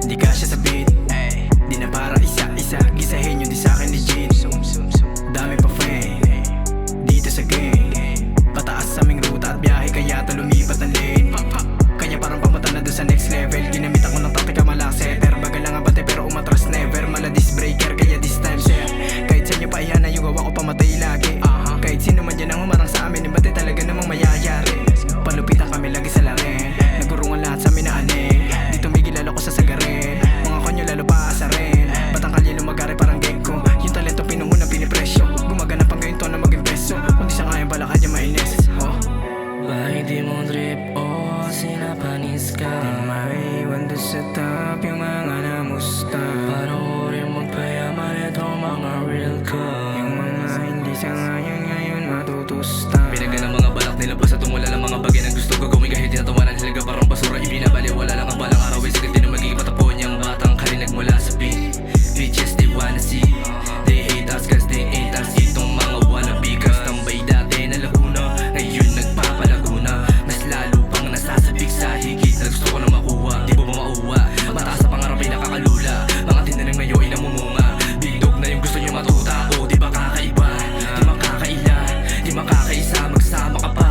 Di kasya sa beat, di na para isa-isa. Gisahin yun di sa'kin legit. Dami pa fame dito sa game. Pataas sa aming ruta at biyahe kaya to lumipat ng lane. Kanya parang pamunta na doon sa next level. Ginamit ako ng topic malak setter. Bagal lang abante pero umatras never. Mala disc breaker kaya this time sir. Kahit sa inyo pa iyan na yung gawa ko pamatay lagi. Kahit sino man dyan ang humarang sa amin, ibate talaga namang mayayari. Palupitan kami lagi sa larin. Nagurungan lahat sa amin na aning. Di tumigil lalo ko sa sagarin. Mga konyo lalo pa asa rin. Batang kalye lumagari parang gecko. Yung talento pinungunan pinipresyo. Gumaganap ang gayon to na maging peso. Kung di siya kayang balakad yung mainis. Bakit di mo drip o sinapanis ka? Di maiwan doon sa top yung mga namusta. Parang uri magpayaman itong mga real ka. Yung mga hindi sa ngayon matutusta. Binagyan ng mga balak nila pa sa tumula ng mga bagay na gusto gagawin. Kahit tinatawanan sila parang basura ibinabali. Wala lang ang balang araw ay sagad din na magiging matapon. Yung batang kalinag mula sa beat. Bitches they wanna see. They hate us cause they ain't us. Itong mga wannabe cause tambay dati na Laguna. Ngayon nagpapalaguna. Mas lalo pang nasasabik sa higit na gusto ko na makuha. Di ba mauwa? Mataas sa pangarap ay nakakalula. Mga tinanang ngayon ay namumunga. Big dog na yung gusto nyo matuta. O di ba kakaiba? Di makakaila. Di makakaisa. Magsama ka pa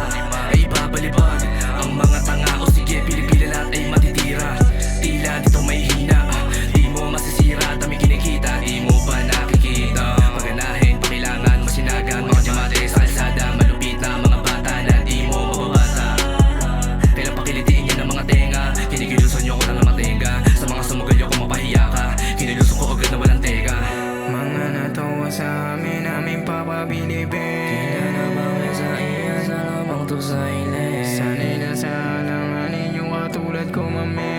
ay ibabalibag. Ang mga tanga o sige pili-pili lahat ay matitira. Tila dito may hina. Di mo masisira. Dami kinikita. Di mo ba nakikita? Paganahin, pakailangan masinagan. Mga diamante sa alsada. Malupit na mga bata na di mo mababasa. Kailan pakilitiin nyo ng mga tenga. Kinikilusan nyo ako ng matenga. Sa mga sumugal ko mapahiya ka. Kinilusan ko agad na walang tega. Mga natawa sa amin, aming papabilibin. Kila na bang sa iya sa lamang to silent. Sanay na sa alanganin yung katulad ko mame.